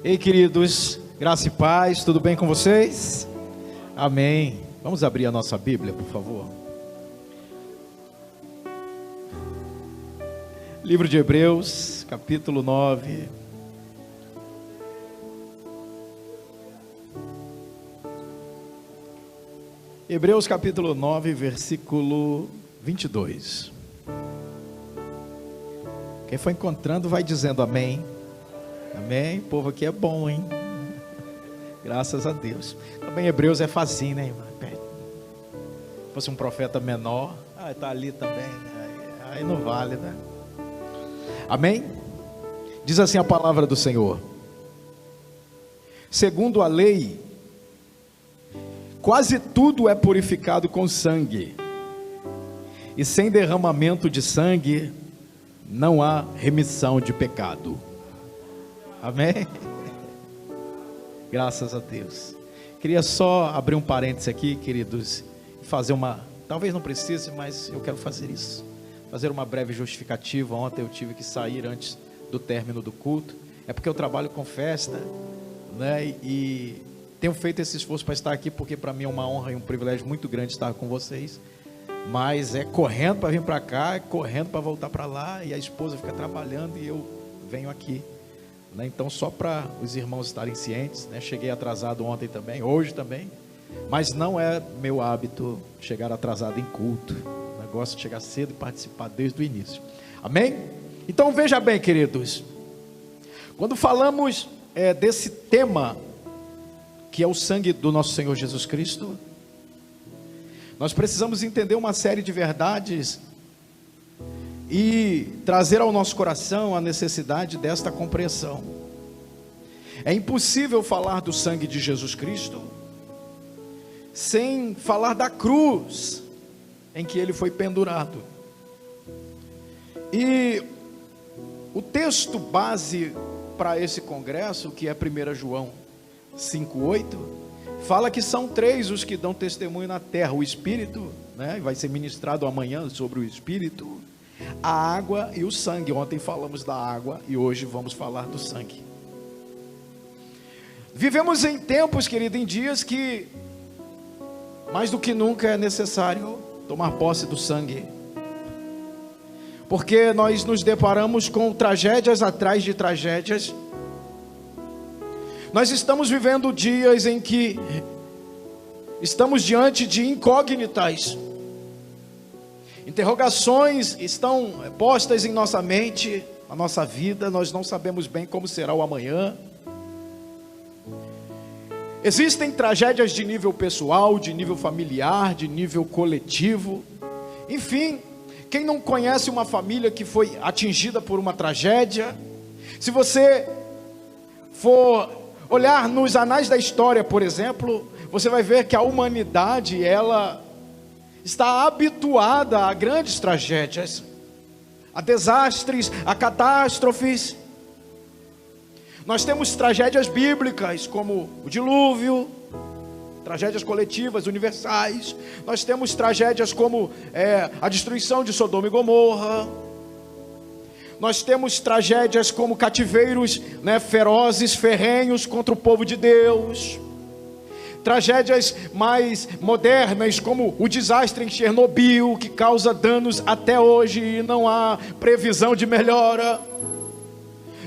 Ei, queridos, graça e paz, tudo bem com vocês? Amém. Vamos abrir a nossa Bíblia, por favor. Livro de Hebreus, capítulo 9. Hebreus, capítulo 9, versículo 22. Quem for encontrando vai dizendo amém. Amém? O povo aqui é bom, hein? Graças a Deus. Também Hebreus é facinho, né, irmão? Se fosse um profeta menor, está ali também. Aí não vale, né? Amém? Diz assim a palavra do Senhor: segundo a lei, quase tudo é purificado com sangue, e sem derramamento de sangue não há remissão de pecado. Amém? Graças a Deus. Queria só abrir um parêntese aqui, queridos, e fazer talvez não precise, mas eu quero fazer isso. Fazer uma breve justificativa. Ontem eu tive que sair antes do término do culto. É porque eu trabalho com festa, né? E tenho feito esse esforço para estar aqui, porque para mim é uma honra e um privilégio muito grande estar com vocês. Mas é correndo para vir para cá, é correndo para voltar para lá, e a esposa fica trabalhando e eu venho aqui. Então, só para os irmãos estarem cientes, né? Cheguei atrasado ontem também, hoje também, mas não é meu hábito chegar atrasado em culto. Eu gosto de chegar cedo e participar desde o início. Amém? Então veja bem, queridos, quando falamos desse tema, que é o sangue do nosso Senhor Jesus Cristo, nós precisamos entender uma série de verdades e trazer ao nosso coração a necessidade desta compreensão. É impossível falar do sangue de Jesus Cristo sem falar da cruz em que ele foi pendurado. E o texto base para esse congresso, que é 1 João 5,8, fala que são 3 os que dão testemunho na terra: o Espírito, né? Vai ser ministrado amanhã sobre o Espírito, a água e o sangue. Ontem falamos da água e hoje vamos falar do sangue. Vivemos em tempos, querido, em dias que mais do que nunca é necessário tomar posse do sangue, porque nós nos deparamos com tragédias atrás de tragédias. Nós estamos vivendo dias em que estamos diante de incógnitas. Interrogações estão postas em nossa mente, na nossa vida. Nós não sabemos bem como será o amanhã. Existem tragédias de nível pessoal, de nível familiar, de nível coletivo. Enfim, quem não conhece uma família que foi atingida por uma tragédia? Se você for olhar nos anais da história, por exemplo, você vai ver que a humanidade, ela está habituada a grandes tragédias, a desastres, a catástrofes. Nós temos tragédias bíblicas, como o dilúvio, tragédias coletivas, universais. Nós temos tragédias como a destruição de Sodoma e Gomorra. Nós temos tragédias como cativeiros, né, ferozes, ferrenhos contra o povo de Deus. Tragédias mais modernas, como o desastre em Chernobyl, que causa danos até hoje e não há previsão de melhora.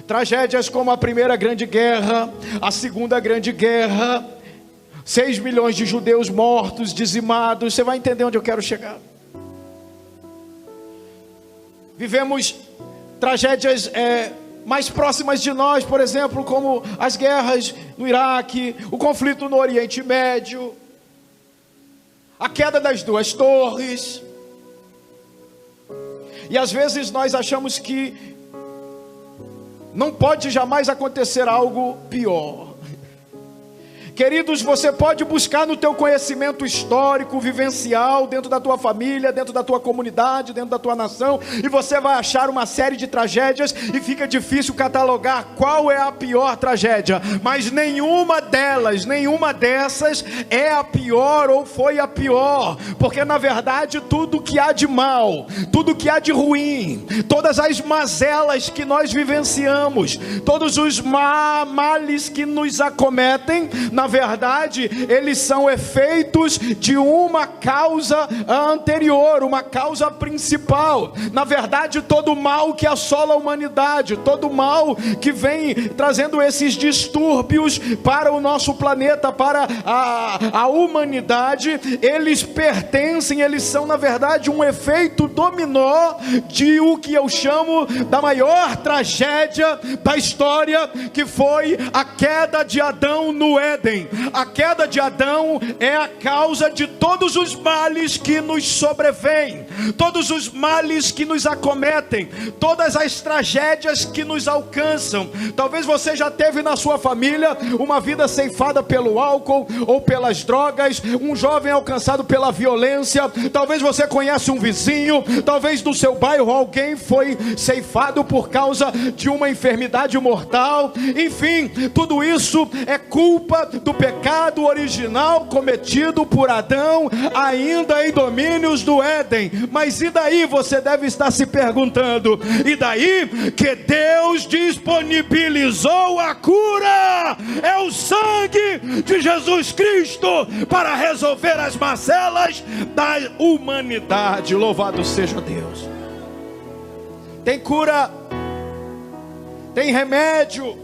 Tragédias como a Primeira Grande Guerra, a Segunda Grande Guerra, 6 milhões de judeus mortos, dizimados. Você vai entender onde eu quero chegar. Vivemos tragédias mais próximas de nós, por exemplo, como as guerras no Iraque, o conflito no Oriente Médio, a queda das 2 torres. E às vezes nós achamos que não pode jamais acontecer algo pior. Queridos, você pode buscar no teu conhecimento histórico, vivencial, dentro da tua família, dentro da tua comunidade, dentro da tua nação, e você vai achar uma série de tragédias, e fica difícil catalogar qual é a pior tragédia, mas nenhuma dessas é a pior ou foi a pior, porque na verdade tudo que há de mal, tudo que há de ruim, todas as mazelas que nós vivenciamos, todos os males que nos acometem, na verdade, eles são efeitos de uma causa anterior, uma causa principal. Na verdade, todo mal que assola a humanidade, todo mal que vem trazendo esses distúrbios para o nosso planeta, para a humanidade, eles são na verdade um efeito dominó de o que eu chamo da maior tragédia da história, que foi a queda de Adão no Éden. A queda de Adão é a causa de todos os males que nos sobrevêm, todos os males que nos acometem, todas as tragédias que nos alcançam. Talvez você já teve na sua família uma vida ceifada pelo álcool ou pelas drogas, um jovem alcançado pela violência. Talvez você conhece um vizinho, talvez do seu bairro alguém foi ceifado por causa de uma enfermidade mortal. Enfim, tudo isso é culpa do pecado original cometido por Adão, ainda em domínios do Éden. Mas e daí? Você deve estar se perguntando, e daí que Deus disponibilizou a cura? É o sangue de Jesus Cristo para resolver as mazelas da humanidade. Louvado seja Deus. Tem cura, tem remédio,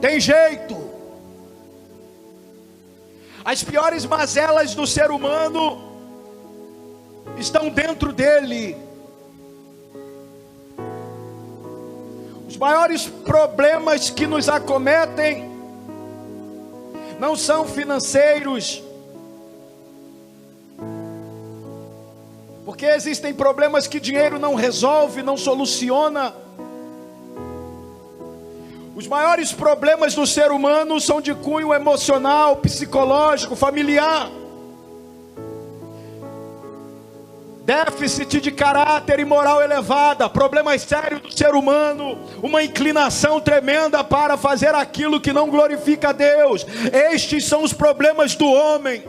tem jeito. As piores mazelas do ser humano estão dentro dele. Os maiores problemas que nos acometem não são financeiros, porque existem problemas que dinheiro não resolve, não soluciona. Os maiores problemas do ser humano são de cunho emocional, psicológico, familiar. Déficit de caráter e moral elevada, problemas sérios do ser humano, uma inclinação tremenda para fazer aquilo que não glorifica a Deus. Estes são os problemas do homem.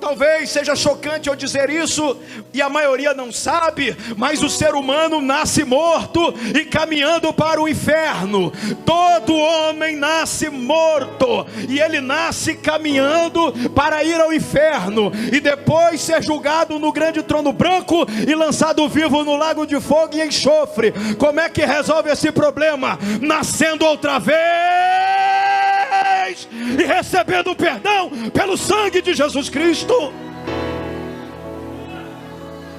Talvez seja chocante eu dizer isso, e a maioria não sabe, mas o ser humano nasce morto e caminhando para o inferno. Todo homem nasce morto, e ele nasce caminhando para ir ao inferno, e depois ser julgado no grande trono branco, e lançado vivo no lago de fogo e enxofre. Como é que resolve esse problema? Nascendo outra vez, e recebendo perdão pelo sangue de Jesus Cristo.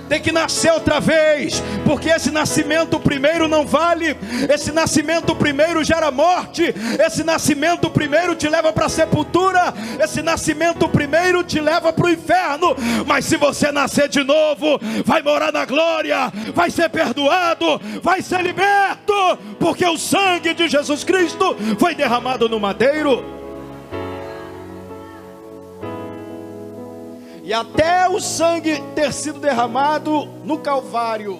Tem que nascer outra vez, porque esse nascimento primeiro não vale. Esse nascimento primeiro gera morte. Esse nascimento primeiro te leva para a sepultura. Esse nascimento primeiro te leva para o inferno. Mas se você nascer de novo, vai morar na glória, vai ser perdoado, vai ser liberto, porque o sangue de Jesus Cristo foi derramado no madeiro. E até o sangue ter sido derramado no Calvário,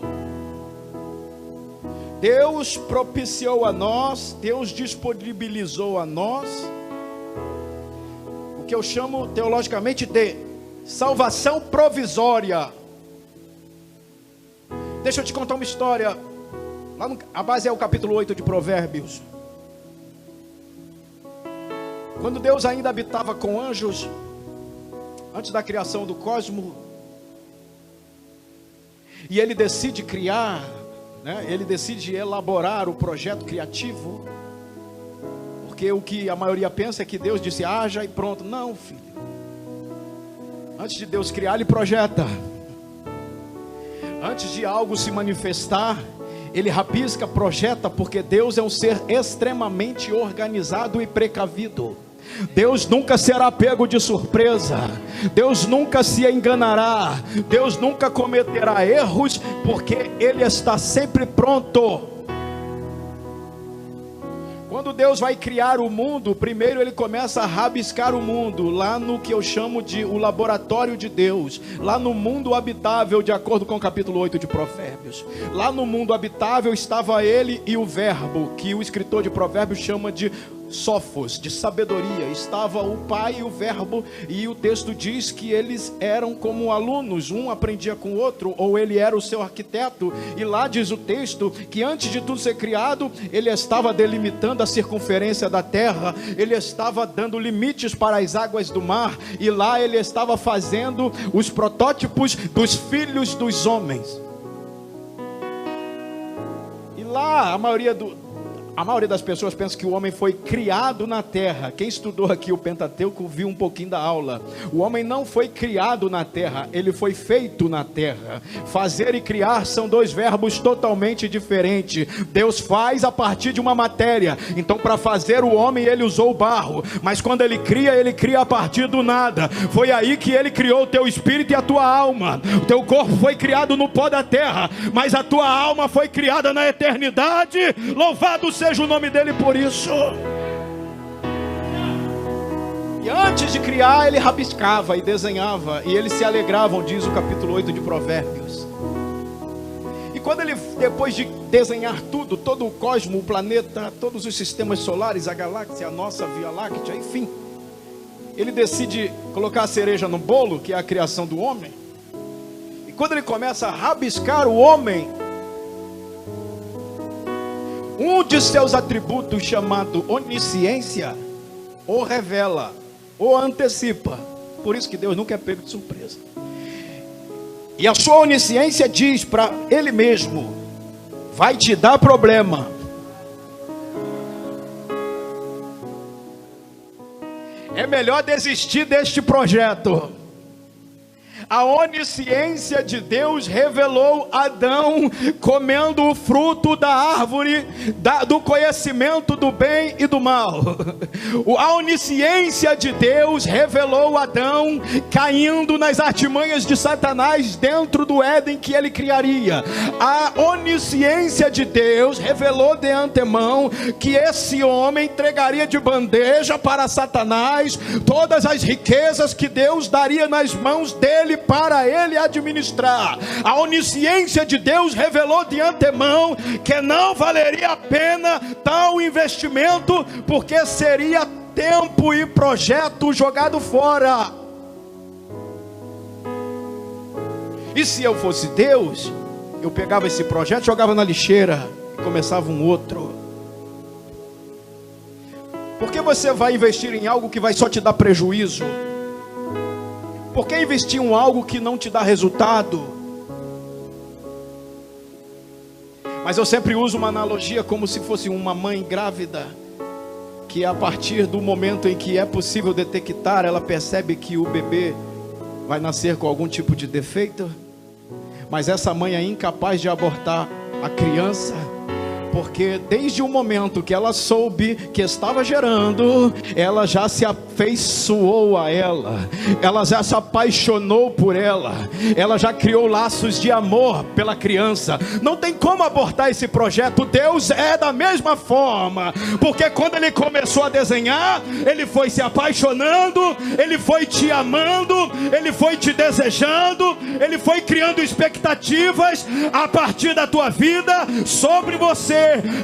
Deus propiciou a nós, Deus disponibilizou a nós o que eu chamo teologicamente de salvação provisória. Deixa eu te contar uma história. A base é o capítulo 8 de Provérbios. Quando Deus ainda habitava com anjos, antes da criação do cosmos, e ele decide criar, ele decide elaborar o projeto criativo, porque o que a maioria pensa é que Deus disse haja e pronto. Não, filho. Antes de Deus criar, ele projeta. Antes de algo se manifestar, ele rabisca, projeta, porque Deus é um ser extremamente organizado e precavido. Deus nunca será pego de surpresa. Deus nunca se enganará. Deus nunca cometerá erros, porque Ele está sempre pronto. Quando Deus vai criar o mundo, primeiro ele começa a rabiscar o mundo, lá no que eu chamo de o laboratório de Deus, lá no mundo habitável, de acordo com o capítulo 8 de Provérbios. Lá no mundo habitável estava ele e o verbo, que o escritor de Provérbios chama de sofos, de sabedoria. Estava o pai e o verbo, e o texto diz que eles eram como alunos, um aprendia com o outro, ou ele era o seu arquiteto. E lá diz o texto que antes de tudo ser criado, ele estava delimitando a circunferência da terra, ele estava dando limites para as águas do mar, e lá ele estava fazendo os protótipos dos filhos dos homens. E lá a maioria das pessoas pensa que o homem foi criado na terra. Quem estudou aqui o Pentateuco viu um pouquinho da aula. O homem não foi criado na terra, ele foi feito na terra. Fazer e criar são dois verbos totalmente diferentes. Deus faz a partir de uma matéria. Então, para fazer o homem, ele usou o barro. Mas quando ele cria a partir do nada. Foi aí que ele criou o teu espírito e a tua alma. O teu corpo foi criado no pó da terra, mas a tua alma foi criada na eternidade. Louvado seja o nome dele por isso. E antes de criar, ele rabiscava e desenhava, e eles se alegravam, diz o capítulo 8 de Provérbios. E quando ele, depois de desenhar tudo, todo o cosmo, o planeta, todos os sistemas solares, a galáxia, a nossa Via Láctea, enfim, ele decide colocar a cereja no bolo, que é a criação do homem. E quando ele começa a rabiscar o homem, um de seus atributos, chamado onisciência, ou revela, ou antecipa. Por isso que Deus nunca é pego de surpresa. E a sua onisciência diz para ele mesmo: vai te dar problema. É melhor desistir deste projeto. A onisciência de Deus revelou Adão comendo o fruto da árvore do conhecimento do bem e do mal. A onisciência de Deus revelou Adão caindo nas artimanhas de Satanás dentro do Éden que ele criaria. A onisciência de Deus revelou de antemão que esse homem entregaria de bandeja para Satanás todas as riquezas que Deus daria nas mãos dele para ele administrar. A onisciência de Deus revelou de antemão que não valeria a pena tal investimento, porque seria tempo e projeto jogado fora. E se eu fosse Deus, eu pegava esse projeto, jogava na lixeira e começava um outro. Por que você vai investir em algo que vai só te dar prejuízo? Por que investir em algo que não te dá resultado? Mas eu sempre uso uma analogia como se fosse uma mãe grávida, que a partir do momento em que é possível detectar, ela percebe que o bebê vai nascer com algum tipo de defeito, mas essa mãe é incapaz de abortar a criança, porque desde o momento que ela soube que estava gerando, ela já se afeiçoou a ela, ela já se apaixonou por ela, ela já criou laços de amor pela criança. Não tem como abortar esse projeto. Deus é da mesma forma, porque quando ele começou a desenhar, ele foi se apaixonando, ele foi te amando, ele foi te desejando, ele foi criando expectativas a partir da tua vida sobre você.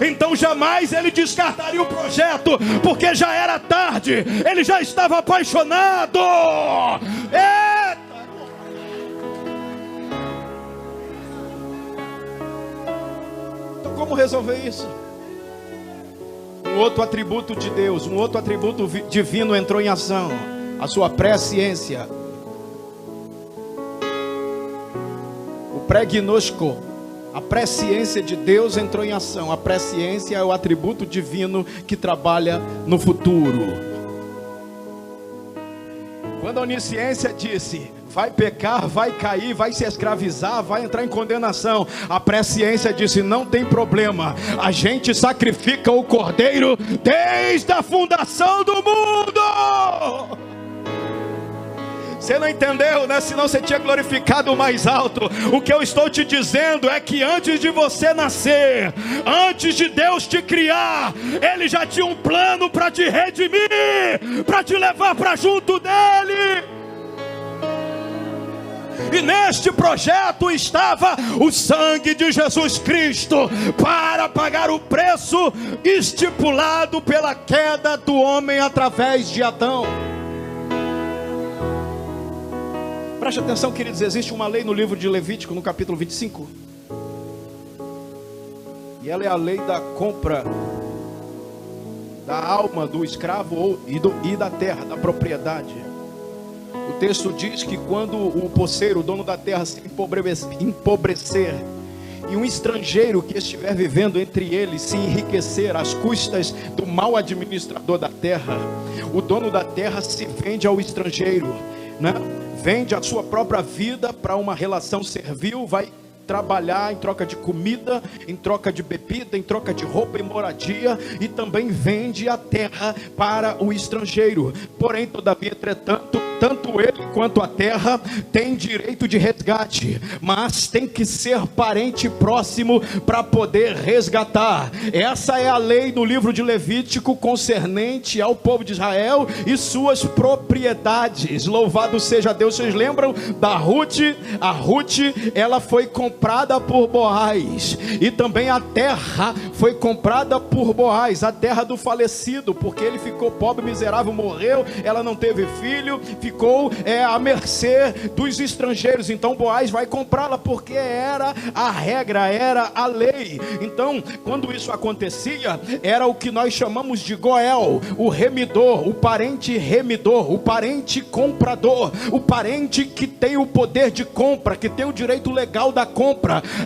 Então jamais ele descartaria o projeto, porque já era tarde, ele já estava apaixonado. Eita! Então como resolver isso? Um outro atributo de Deus, um outro atributo divino entrou em ação: a sua presciência. O pré-gnosco, a presciência de Deus entrou em ação. A presciência é o atributo divino que trabalha no futuro. Quando a onisciência disse: vai pecar, vai cair, vai se escravizar, vai entrar em condenação, a presciência disse: não tem problema, a gente sacrifica o cordeiro desde a fundação do mundo. Você não entendeu, né? Senão você tinha glorificado o mais alto. O que eu estou te dizendo é que antes de você nascer, antes de Deus te criar, Ele já tinha um plano para te redimir, para te levar para junto dEle. E neste projeto estava o sangue de Jesus Cristo, para pagar o preço estipulado pela queda do homem através de Adão. Preste atenção, queridos, existe uma lei no livro de Levítico, no capítulo 25. E ela é a lei da compra da alma do escravo e da terra, da propriedade. O texto diz que quando o posseiro, o dono da terra, se empobrecer, e um estrangeiro que estiver vivendo entre eles se enriquecer às custas do mau administrador da terra, o dono da terra se vende ao estrangeiro, né? Vende a sua própria vida para uma relação servil, vai trabalhar em troca de comida, em troca de bebida, em troca de roupa e moradia, e também vende a terra para o estrangeiro. Porém, todavia, entretanto, tanto ele quanto a terra tem direito de resgate, mas tem que ser parente próximo para poder resgatar. Essa é a lei no livro de Levítico concernente ao povo de Israel e suas propriedades. Louvado seja Deus. Vocês lembram da Ruth? A Ruth, ela foi comprada por Boaz, e também a terra foi comprada por Boaz, a terra do falecido, porque ele ficou pobre, miserável, morreu, ela não teve filho, ficou à mercê dos estrangeiros. Então Boaz vai comprá-la, porque era a regra, era a lei. Então, quando isso acontecia, era o que nós chamamos de Goel, o remidor, o parente remidor, o parente comprador, o parente que tem o poder de compra, que tem o direito legal da compra.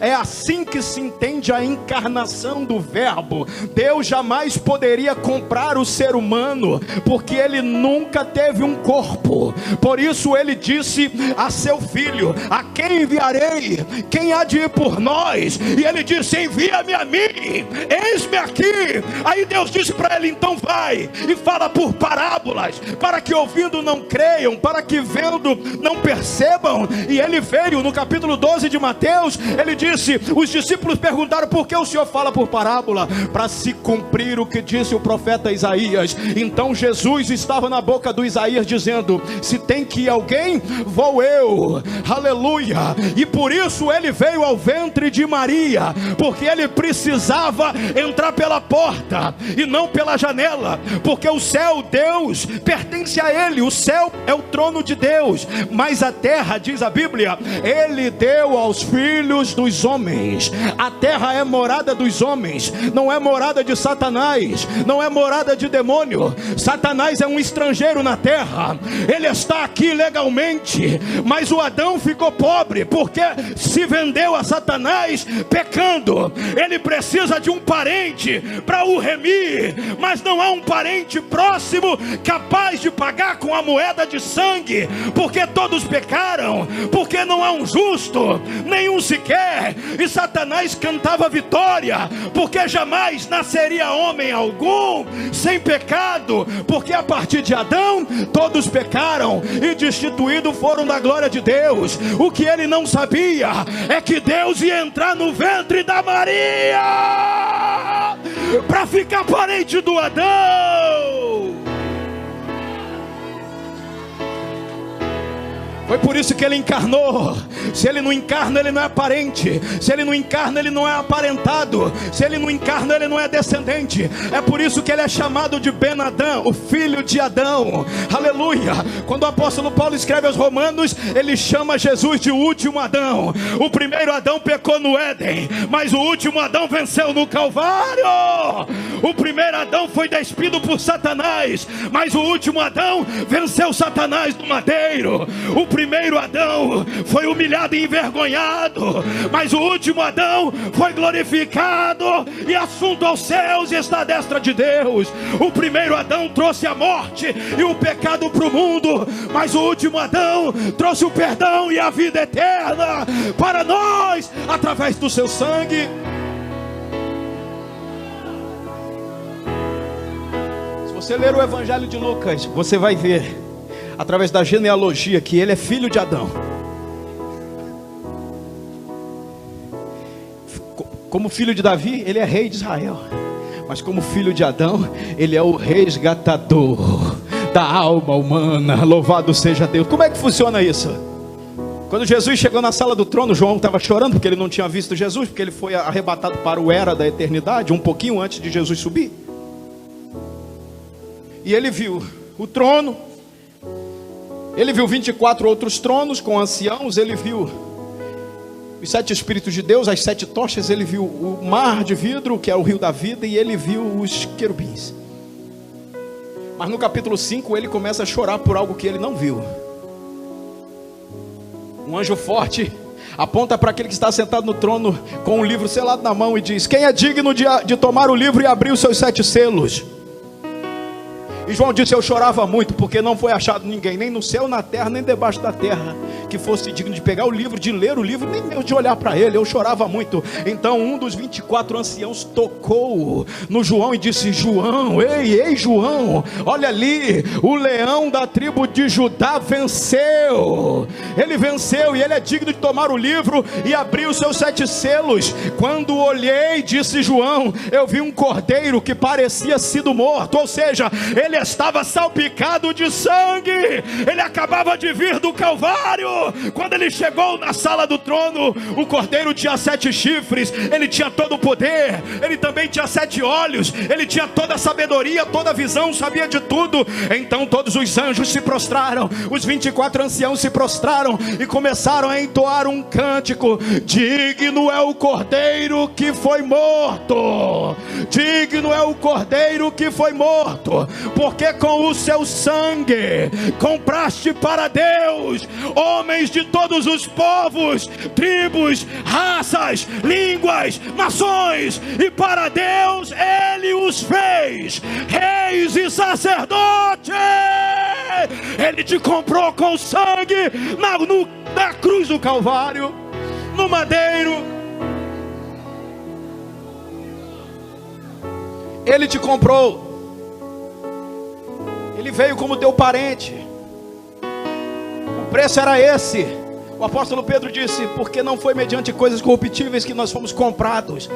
É assim que se entende a encarnação do verbo. Deus jamais poderia comprar o ser humano, porque ele nunca teve um corpo. Por isso ele disse a seu filho: a quem enviarei? Quem há de ir por nós? E ele disse: envia-me a mim, eis-me aqui. Aí Deus disse para ele: então vai e fala por parábolas, para que ouvindo não creiam, para que vendo não percebam. E ele veio no capítulo 12 de Mateus. Ele disse, os discípulos perguntaram: por que o Senhor fala por parábola? Para se cumprir o que disse o profeta Isaías. Então Jesus estava na boca do Isaías dizendo: se tem que ir alguém, vou eu. Aleluia. E por isso ele veio ao ventre de Maria, porque ele precisava entrar pela porta e não pela janela, porque o céu, Deus, pertence a ele. O céu é o trono de Deus, mas a terra, diz a Bíblia, ele deu aos filhos dos homens. A terra é morada dos homens, não é morada de Satanás, não é morada de demônio. Satanás é um estrangeiro na terra, ele está aqui legalmente, mas o Adão ficou pobre, porque se vendeu a Satanás pecando. Ele precisa de um parente para o remir, mas não há um parente próximo capaz de pagar com a moeda de sangue, porque todos pecaram, porque não há um justo, nenhum sequer. E Satanás cantava vitória, porque jamais nasceria homem algum sem pecado, porque a partir de Adão todos pecaram e destituídos foram da glória de Deus. O que ele não sabia é que Deus ia entrar no ventre da Maria para ficar parente do Adão. Foi por isso que ele encarnou. Se ele não encarna, ele não é parente. Se ele não encarna, ele não é aparentado. Se ele não encarna, ele não é descendente. É por isso que ele é chamado de Ben-Adão, o filho de Adão. Aleluia. Quando o apóstolo Paulo escreve aos Romanos, ele chama Jesus de último Adão. O primeiro Adão pecou no Éden, mas o último Adão venceu no Calvário. O primeiro Adão foi despido por Satanás, mas o último Adão venceu Satanás no madeiro. O primeiro Adão foi humilhado e envergonhado, mas o último Adão foi glorificado e assunto aos céus e está à destra de Deus. O primeiro Adão trouxe a morte e o pecado para o mundo, mas o último Adão trouxe o perdão e a vida eterna para nós através do seu sangue. Se você ler o Evangelho de Lucas, você vai ver através da genealogia, que ele é filho de Adão. Como filho de Davi, ele é rei de Israel. Mas como filho de Adão, ele é o resgatador da alma humana. Louvado seja Deus. Como é que funciona isso? Quando Jesus chegou na sala do trono, João estava chorando porque ele não tinha visto Jesus, porque ele foi arrebatado para o era da eternidade, um pouquinho antes de Jesus subir. E ele viu o trono, ele viu 24 outros tronos com anciãos, ele viu os 7 Espíritos de Deus, as 7 tochas, ele viu o mar de vidro, que é o rio da vida, e ele viu os querubins. Mas no capítulo 5 ele começa a chorar por algo que ele não viu. Um anjo forte aponta para aquele que está sentado no trono com um livro selado na mão e diz: quem é digno de tomar o livro e abrir os seus 7 selos? E João disse: eu chorava muito, porque não foi achado ninguém, nem no céu, na terra, nem debaixo da terra, que fosse digno de pegar o livro, de ler o livro, nem mesmo de olhar para ele. Eu chorava muito. Então um dos 24 anciãos tocou no João e disse: João, ei João, olha ali, o leão da tribo de Judá venceu. Ele venceu e ele é digno de tomar o livro e abrir os seus 7 selos. Quando olhei, disse João, eu vi um cordeiro que parecia sido morto, ou seja, ele estava salpicado de sangue. Ele acabava de vir do Calvário. Quando ele chegou na sala do trono, o cordeiro tinha 7 chifres, ele tinha todo o poder, ele também tinha 7 olhos, ele tinha toda a sabedoria, toda a visão, sabia de tudo. Então todos os anjos se prostraram, os 24 anciãos se prostraram e começaram a entoar um cântico: digno é o cordeiro que foi morto, digno é o cordeiro que foi morto, porque com o seu sangue compraste para Deus homens de todos os povos, tribos, raças, línguas, nações, e para Deus ele os fez reis e sacerdotes. Ele te comprou com sangue na cruz do Calvário, no madeiro. Ele te comprou. Ele veio como teu parente. O preço era esse. O apóstolo Pedro disse: porque não foi mediante coisas corruptíveis que nós fomos comprados,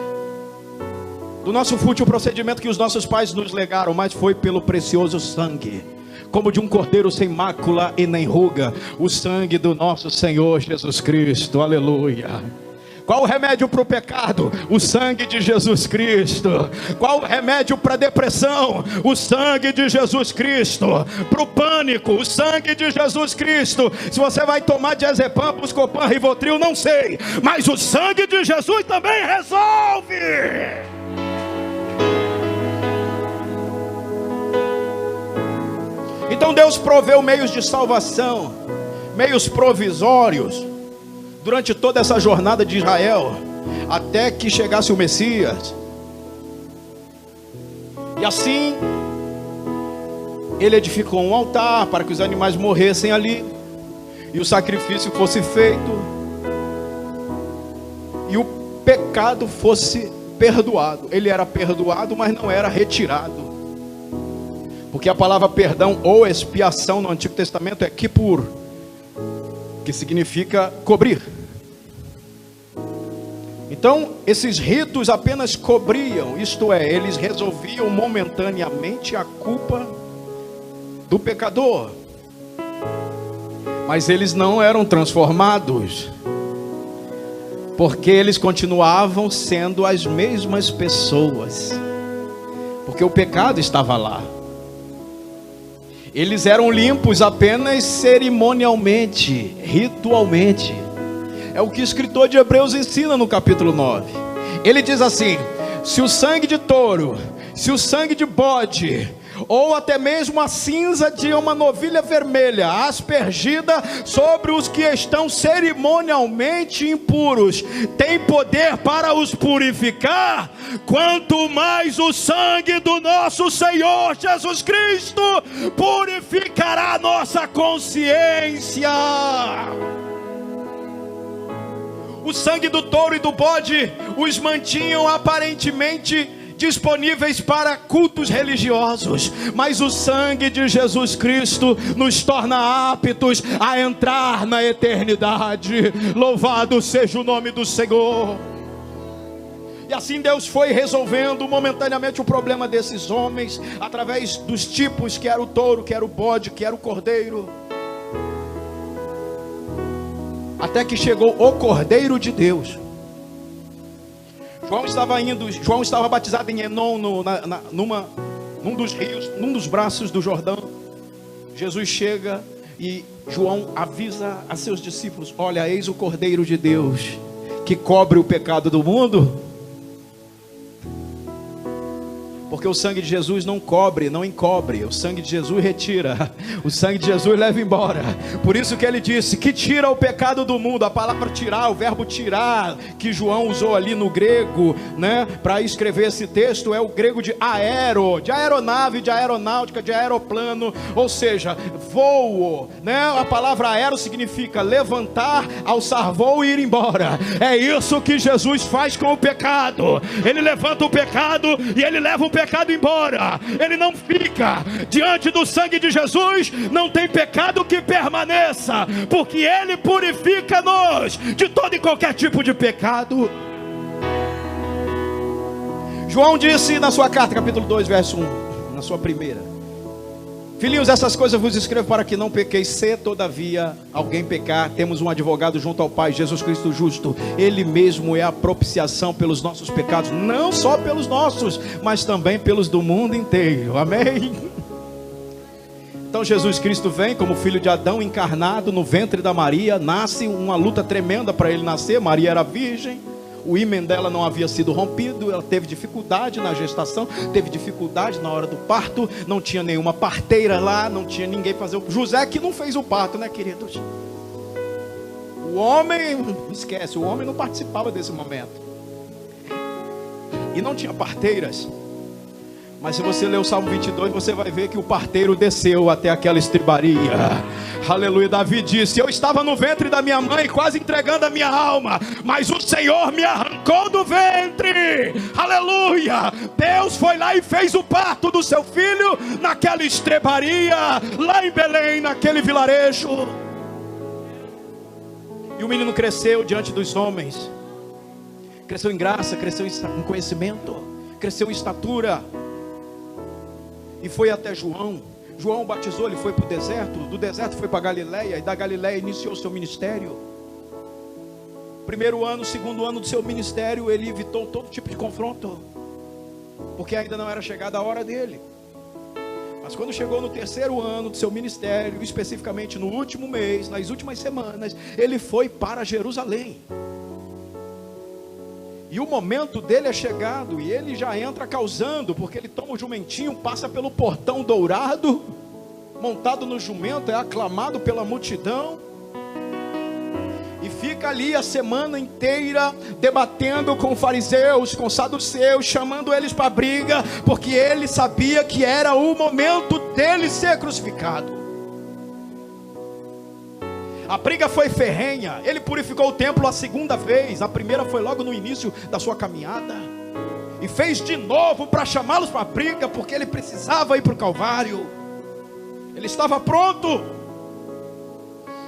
do nosso fútil procedimento que os nossos pais nos legaram, mas foi pelo precioso sangue, como de um cordeiro sem mácula e nem ruga, o sangue do nosso Senhor Jesus Cristo. Aleluia. Qual o remédio para o pecado? O sangue de Jesus Cristo. Qual o remédio para a depressão? O sangue de Jesus Cristo. Para o pânico? O sangue de Jesus Cristo. Se você vai tomar diazepam, buscopan, rivotril, não sei, mas o sangue de Jesus também resolve. Então Deus proveu meios de salvação, meios provisórios, durante toda essa jornada de Israel, até que chegasse o Messias. E assim, ele edificou um altar para que os animais morressem ali, e o sacrifício fosse feito, e o pecado fosse perdoado. Ele era perdoado, mas não era retirado, porque a palavra perdão ou expiação no Antigo Testamento é kippur, que significa cobrir. Então esses ritos apenas cobriam, isto é, eles resolviam momentaneamente a culpa do pecador, mas eles não eram transformados, porque eles continuavam sendo as mesmas pessoas, porque o pecado estava lá. Eles eram limpos apenas cerimonialmente, ritualmente. É o que o escritor de Hebreus ensina no capítulo 9. Ele diz assim: se o sangue de touro, se o sangue de bode, ou até mesmo a cinza de uma novilha vermelha aspergida sobre os que estão cerimonialmente impuros tem poder para os purificar, quanto mais o sangue do nosso Senhor Jesus Cristo purificará nossa consciência. O sangue do touro e do bode os mantinham aparentemente disponíveis para cultos religiosos, mas o sangue de Jesus Cristo nos torna aptos a entrar na eternidade. Louvado seja o nome do Senhor. E assim Deus foi resolvendo momentaneamente o problema desses homens, através dos tipos, que era o touro, que era o bode, que era o cordeiro, até que chegou o Cordeiro de Deus. João estava batizado em Enom, num dos rios, num dos braços do Jordão. Jesus chega e João avisa a seus discípulos: olha, eis o Cordeiro de Deus, que cobre o pecado do mundo. Porque o sangue de Jesus não cobre, não encobre. O sangue de Jesus retira. O sangue de Jesus leva embora. Por isso que ele disse que tira o pecado do mundo. A palavra tirar, o verbo tirar, que João usou ali no grego, né, para escrever esse texto, é o grego de aero, de aeronave, de aeronáutica, de aeroplano, ou seja, voo, né? A palavra aero significa levantar, alçar voo e ir embora. É isso que Jesus faz com o pecado. Ele levanta o pecado e ele leva o pecado embora. Ele não fica diante do sangue de Jesus. Não tem pecado que permaneça, porque ele purifica-nos de todo e qualquer tipo de pecado. João disse na sua carta, capítulo 2, verso 1, na sua primeira: filhinhos, essas coisas vos escrevo para que não pequeis. Se todavia alguém pecar, temos um advogado junto ao Pai, Jesus Cristo justo. Ele mesmo é a propiciação pelos nossos pecados, não só pelos nossos, mas também pelos do mundo inteiro. Amém? Então Jesus Cristo vem como filho de Adão, encarnado no ventre da Maria. Nasce, uma luta tremenda para ele nascer. Maria era virgem, o ímen dela não havia sido rompido, ela teve dificuldade na gestação, teve dificuldade na hora do parto, não tinha nenhuma parteira lá, não tinha ninguém fazer o... José que não fez o parto, né, queridos? O homem, esquece, o homem não participava desse momento. E não tinha parteiras. Mas se você ler o Salmo 22, você vai ver que o parteiro desceu até aquela estribaria. Aleluia. Davi disse: eu estava no ventre da minha mãe, quase entregando a minha alma, mas o Senhor me arrancou do ventre. Aleluia. Deus foi lá e fez o parto do seu filho naquela estrebaria, lá em Belém, naquele vilarejo. E o menino cresceu diante dos homens. Cresceu em graça, cresceu em conhecimento, cresceu em estatura. E foi até João. João o batizou, ele foi para o deserto. Do deserto foi para Galileia. E da Galileia iniciou o seu ministério. Primeiro ano, segundo ano do seu ministério, ele evitou todo tipo de confronto, porque ainda não era chegada a hora dele. Mas quando chegou no terceiro ano do seu ministério, especificamente no último mês, nas últimas semanas, ele foi para Jerusalém. E o momento dele é chegado, e ele já entra causando, porque ele toma o jumentinho, passa pelo portão dourado, montado no jumento, é aclamado pela multidão, e fica ali a semana inteira debatendo com fariseus, com saduceus, chamando eles para briga, porque ele sabia que era o momento dele ser crucificado. A briga foi ferrenha. Ele purificou o templo a segunda vez. A primeira foi logo no início da sua caminhada, e fez de novo para chamá-los para a briga, porque ele precisava ir para o Calvário. Ele estava pronto.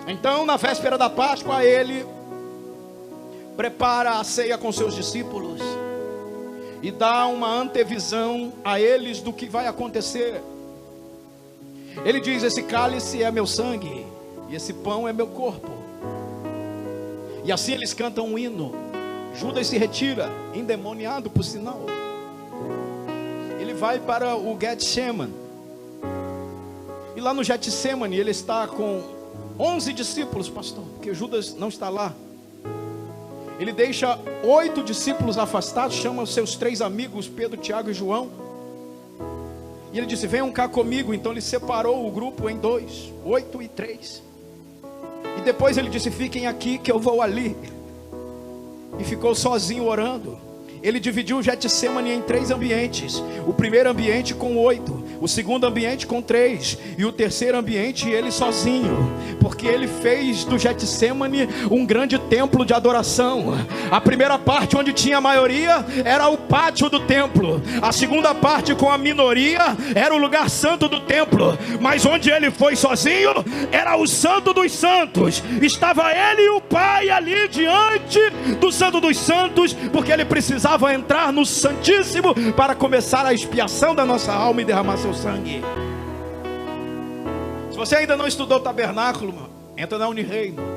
Então, na véspera da Páscoa, ele prepara a ceia com seus discípulos e dá uma antevisão a eles do que vai acontecer. Ele diz: esse cálice é meu sangue, e esse pão é meu corpo. E assim eles cantam um hino. Judas se retira, endemoniado por sinal. Ele vai para o Getsemane. E lá no Getsemane ele está com 11 discípulos, pastor, porque Judas não está lá. Ele deixa 8 discípulos afastados, chama os seus 3 amigos, Pedro, Tiago e João. E ele disse: venham cá comigo. Então ele separou o grupo em 2, 8 e 3. E depois ele disse: fiquem aqui que eu vou ali. E ficou sozinho orando. ele dividiu o Getsêmani em 3 ambientes. O primeiro ambiente com 8, o segundo ambiente com 3, e o terceiro ambiente ele sozinho, porque ele fez do Getsêmani um grande templo de adoração. A primeira parte, onde tinha a maioria, era o pátio do templo. A segunda parte, com a minoria, era o lugar santo do templo. Mas onde ele foi sozinho, era o santo dos santos. Estava ele e o Pai ali diante do santo dos santos, porque ele precisava entrar no Santíssimo para começar a expiação da nossa alma e derramar seu sangue. Se você ainda não estudou o tabernáculo, entra na Unireino.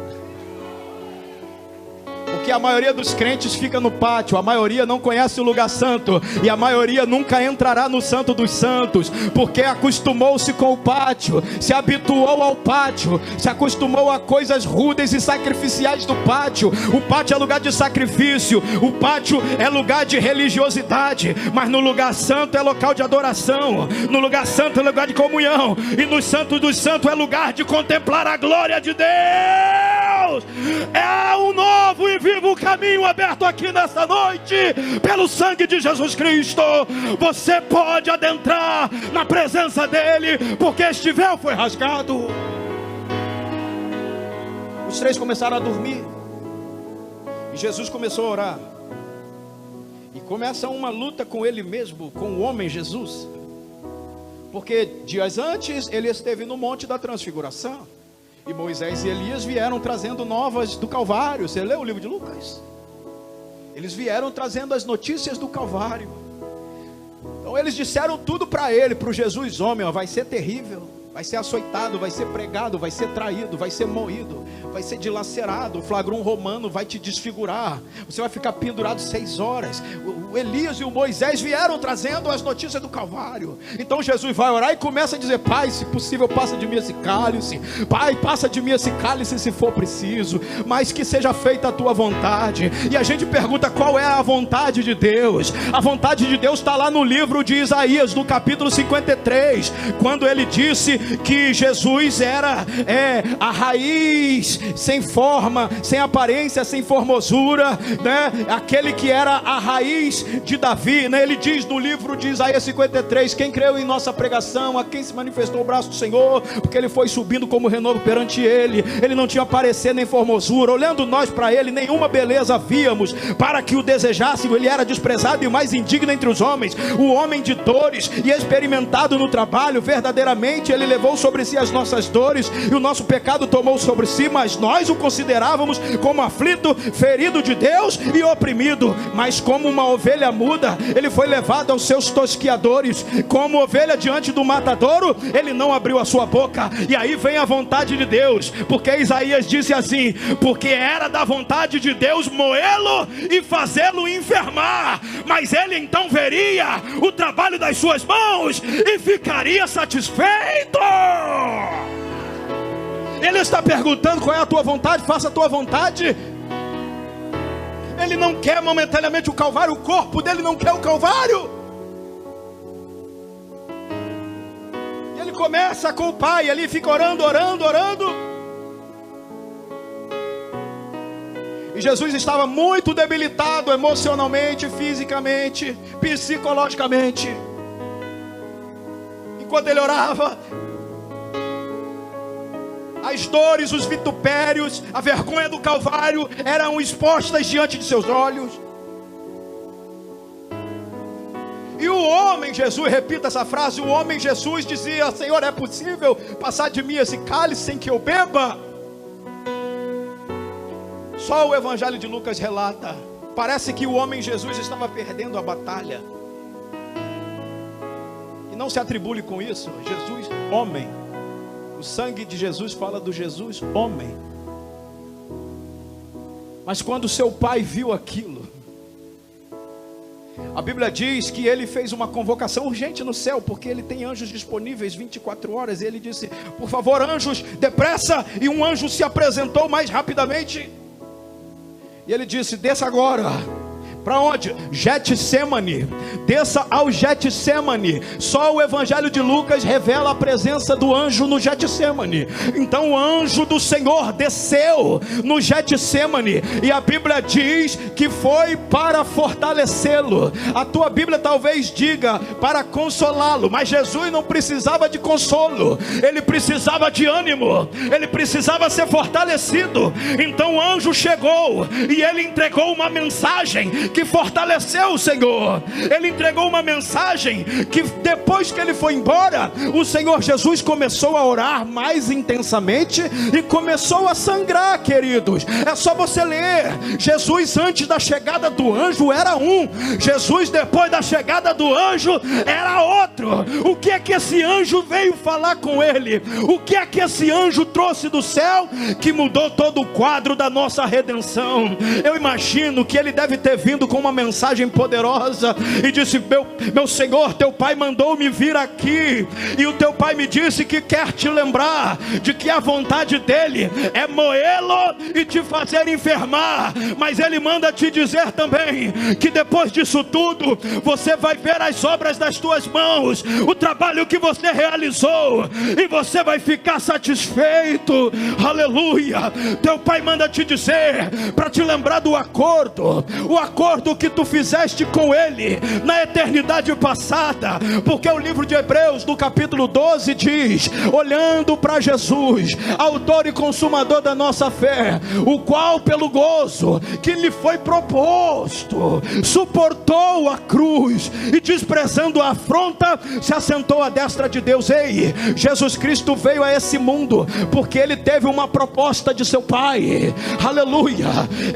Porque a maioria dos crentes fica no pátio, a maioria não conhece o lugar santo, e a maioria nunca entrará no santo dos santos, porque acostumou-se com o pátio, se habituou ao pátio, se acostumou a coisas rudes e sacrificiais do pátio. O pátio é lugar de sacrifício, o pátio é lugar de religiosidade, mas no lugar santo é local de adoração, no lugar santo é lugar de comunhão, e no santo dos santos é lugar de contemplar a glória de Deus. É um novo e vivo caminho aberto aqui nessa noite, pelo sangue de Jesus Cristo. Você pode adentrar na presença dele, porque este véu foi rasgado. Os 3 começaram a dormir, e Jesus começou a orar, e começa uma luta com ele mesmo, com o homem Jesus, porque dias antes ele esteve no Monte da Transfiguração, e Moisés e Elias vieram trazendo novas do Calvário. Você leu o livro de Lucas? Eles vieram trazendo as notícias do Calvário. Então eles disseram tudo para ele, para o Jesus homem: ó, vai ser terrível, vai ser açoitado, vai ser pregado, vai ser traído, vai ser moído, vai ser dilacerado, o flagrão romano vai te desfigurar, você vai ficar pendurado 6 horas. O Elias e o Moisés vieram trazendo as notícias do Calvário. Então Jesus vai orar e começa a dizer: Pai, se possível, passa de mim esse cálice. Pai, passa de mim esse cálice se for preciso, mas que seja feita a tua vontade. E a gente pergunta: qual é a vontade de Deus? A vontade de Deus está lá no livro de Isaías, no capítulo 53, quando ele disse que Jesus era a raiz, sem forma, sem aparência, sem formosura, né? Aquele que era a raiz de Davi, né? Ele diz no livro de Isaías 53: quem creu em nossa pregação, a quem se manifestou o braço do Senhor, porque ele foi subindo como renovo perante ele. Ele não tinha parecer nem formosura, olhando nós para ele, nenhuma beleza víamos, para que o desejássemos. Ele era desprezado e mais indigno entre os homens, o homem de dores e experimentado no trabalho. Verdadeiramente ele levou sobre si as nossas dores, e o nosso pecado tomou sobre si, mas nós o considerávamos como aflito, ferido de Deus e oprimido. Mas como uma ovelha muda, ele foi levado aos seus tosquiadores, como ovelha diante do matadouro, ele não abriu a sua boca. E aí vem a vontade de Deus, porque Isaías disse assim: porque era da vontade de Deus moê-lo e fazê-lo enfermar, mas ele então veria o trabalho das suas mãos e ficaria satisfeito. Ele está perguntando: qual é a tua vontade? Faça a tua vontade. Ele não quer momentaneamente o Calvário, o corpo dele não quer o Calvário. E ele começa com o Pai, ele fica orando. E Jesus estava muito debilitado emocionalmente, fisicamente, psicologicamente. E quando ele orava, as dores, os vitupérios, a vergonha do Calvário eram expostas diante de seus olhos. E o homem Jesus, repita essa frase, o homem Jesus dizia: Senhor, é possível passar de mim esse cálice sem que eu beba? Só o Evangelho de Lucas relata. Parece que o homem Jesus estava perdendo a batalha. E não se atribule com isso. Jesus, homem. O sangue de Jesus fala do Jesus, homem. Mas quando seu pai viu aquilo, a Bíblia diz que ele fez uma convocação urgente no céu, porque ele tem anjos disponíveis 24 horas. E ele disse: por favor, anjos, depressa. E um anjo se apresentou mais rapidamente. E ele disse: desça agora, Para onde? Getsemane. Desça ao Getsemane. Só o Evangelho de Lucas revela a presença do anjo no Getsemane. Então o anjo do Senhor desceu no Getsemane, e a Bíblia diz que foi para fortalecê-lo. A tua Bíblia talvez diga para consolá-lo, mas Jesus não precisava de consolo, ele precisava de ânimo, ele precisava ser fortalecido. Então o anjo chegou e ele entregou uma mensagem que fortaleceu o Senhor. Ele entregou uma mensagem que depois que ele foi embora, o Senhor Jesus começou a orar mais intensamente e começou a sangrar, queridos. É só você ler. Jesus antes da chegada do anjo era um, Jesus depois da chegada do anjo era outro. O que é que esse anjo veio falar com ele? O que é que esse anjo trouxe do céu que mudou todo o quadro da nossa redenção? Eu imagino que ele deve ter vindo com uma mensagem poderosa e disse: meu Senhor, teu pai mandou-me vir aqui, e o teu pai me disse que quer te lembrar de que a vontade dele é moê-lo e te fazer enfermar, mas ele manda te dizer também que depois disso tudo você vai ver as obras das tuas mãos, o trabalho que você realizou, e você vai ficar satisfeito. Aleluia. Teu pai manda te dizer para te lembrar do acordo, o acordo que tu fizeste com ele na eternidade passada, porque o livro de Hebreus no capítulo 12 diz: olhando para Jesus, autor e consumador da nossa fé, o qual pelo gozo que lhe foi proposto suportou a cruz e desprezando a afronta se assentou à destra de Deus. Ei, Jesus Cristo veio a esse mundo porque ele teve uma proposta de seu pai. Aleluia.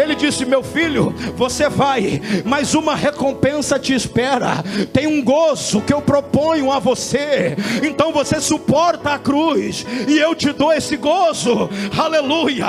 Ele disse: meu filho, você vai, mas uma recompensa te espera. Tem um gozo que eu proponho a você, então você suporta a cruz e eu te dou esse gozo. Aleluia.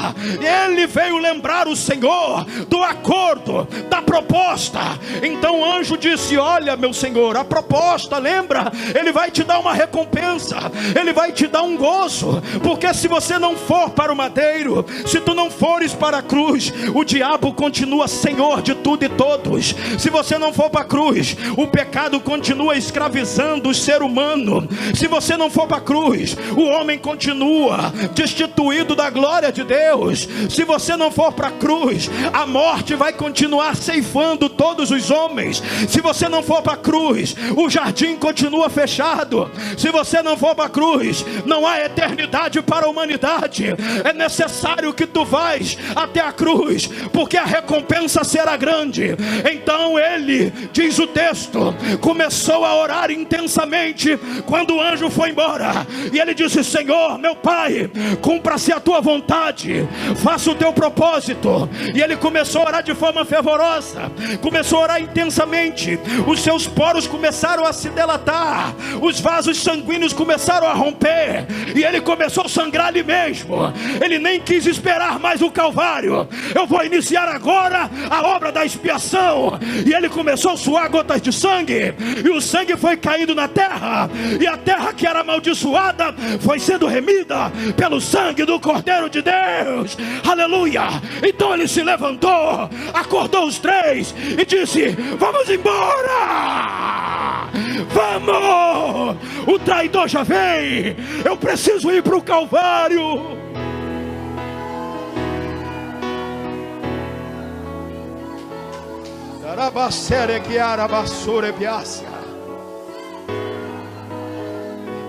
Ele veio lembrar o Senhor do acordo, da proposta. Então o anjo disse: olha, meu Senhor, a proposta, lembra? Ele vai te dar uma recompensa, ele vai te dar um gozo, porque se você não for para o madeiro, se tu não fores para a cruz, o diabo continua senhor de tudo e todos. Se você não for para a cruz, o pecado continua escravizando o ser humano. Se você não for para a cruz, o homem continua destituído da glória de Deus. Se você não for para a cruz, a morte vai continuar ceifando todos os homens. Se você não for para a cruz, o jardim continua fechado. Se você não for para a cruz, não há eternidade para a humanidade. É necessário que tu vais até a cruz, porque a recompensa será grande. Então ele, diz o texto, começou a orar intensamente quando o anjo foi embora, e ele disse: Senhor, meu pai, cumpra-se a tua vontade, faça o teu propósito. E ele começou a orar de forma fervorosa, começou a orar intensamente. Os seus poros começaram a se dilatar, os vasos sanguíneos começaram a romper, e ele começou a sangrar ali mesmo. Ele nem quis esperar mais o Calvário. Eu vou iniciar agora a obra da expiação. E ele começou a suar gotas de sangue, e o sangue foi caindo na terra, e a terra que era amaldiçoada foi sendo remida pelo sangue do Cordeiro de Deus. Aleluia. Então ele se levantou, acordou os três e disse: vamos embora, vamos, o traidor já vem, eu preciso ir para o Calvário.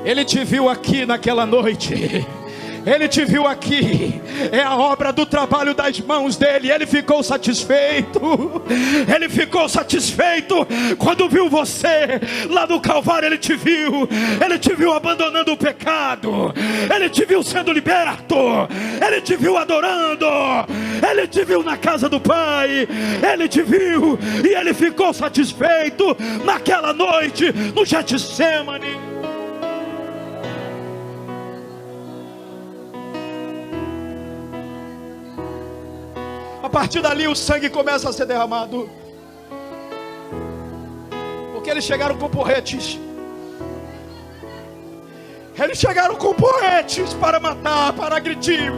Ele te viu aqui naquela noite. Ele te viu aqui. É a obra do trabalho das mãos dele. Ele ficou satisfeito. Ele ficou satisfeito quando viu você lá no Calvário. Ele te viu. Ele te viu abandonando o pecado. Ele te viu sendo liberto. Ele te viu adorando. Ele te viu na casa do Pai. Ele te viu e ele ficou satisfeito naquela noite no Getsemane. A partir dali o sangue começa a ser derramado, porque eles chegaram com porretes. Eles chegaram com porretes para matar, para agredir.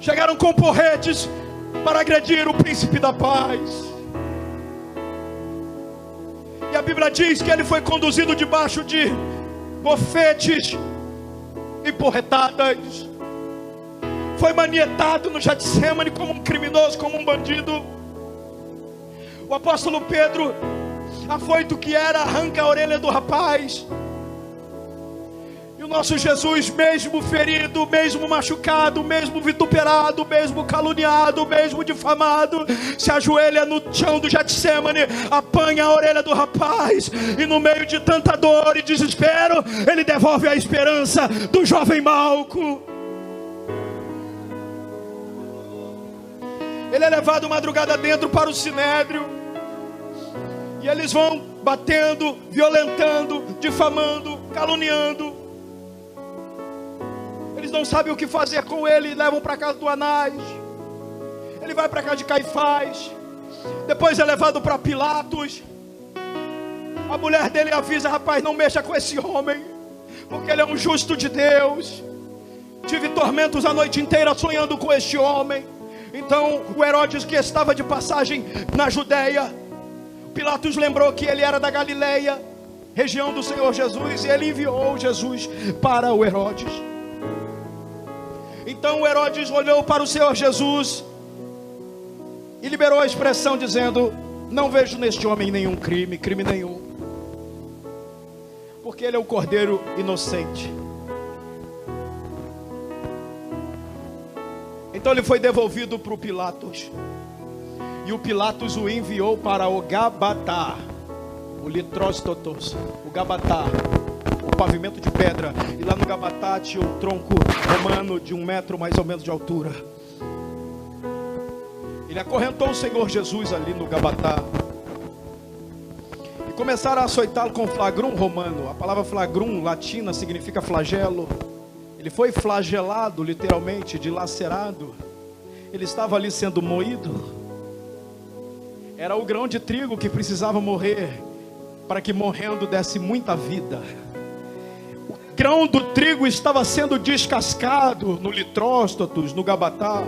Chegaram com porretes para agredir o príncipe da paz. E a Bíblia diz que ele foi conduzido debaixo de bofetes e porretadas. Foi manietado no Getsemane como um criminoso, como um bandido. O apóstolo Pedro, afoito que era, arranca a orelha do rapaz. E o nosso Jesus, mesmo ferido, mesmo machucado, mesmo vituperado, mesmo caluniado, mesmo difamado, se ajoelha no chão do Getsemane, apanha a orelha do rapaz, e no meio de tanta dor e desespero, ele devolve a esperança do jovem Malco. Ele é levado madrugada dentro para o Sinédrio, e eles vão batendo, violentando, difamando, caluniando. Eles não sabem o que fazer com ele, levam para casa do Anás. Ele vai para casa de Caifás. Depois é levado para Pilatos. A mulher dele avisa: rapaz, não mexa com esse homem, porque ele é um justo de Deus. Tive tormentos a noite inteira sonhando com este homem. Então o Herodes, que estava de passagem na Judéia, Pilatos lembrou que ele era da Galileia, região do Senhor Jesus, e ele enviou Jesus para o Herodes. Então o Herodes olhou para o Senhor Jesus e liberou a expressão dizendo: não vejo neste homem nenhum crime nenhum, porque ele é o Cordeiro inocente. Então ele foi devolvido para o Pilatos, e o Pilatos o enviou para o Gabatá, o Litróstotos, o Gabatá, o pavimento de pedra. E lá no Gabatá tinha um tronco romano de 1 metro mais ou menos de altura. Ele acorrentou o Senhor Jesus ali no Gabatá, e começaram a açoitá-lo com flagrum romano. A palavra flagrum latina significa flagelo. Ele foi flagelado, literalmente, dilacerado. Ele estava ali sendo moído. Era o grão de trigo que precisava morrer, para que morrendo desse muita vida. O grão do trigo estava sendo descascado no Litróstotos, no Gabatá.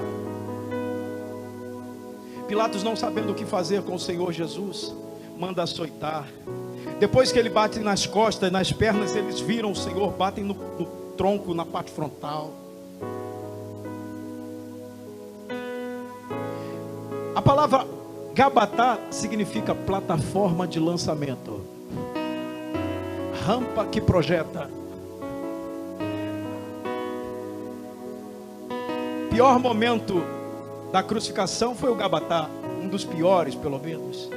Pilatos, não sabendo o que fazer com o Senhor Jesus, manda açoitar. Depois que ele bate nas costas, nas pernas, eles viram o Senhor, batem no tronco, na parte frontal. A palavra Gabatá significa plataforma de lançamento, rampa que projeta. Pior momento da crucificação foi o Gabatá, um dos piores, pelo menos.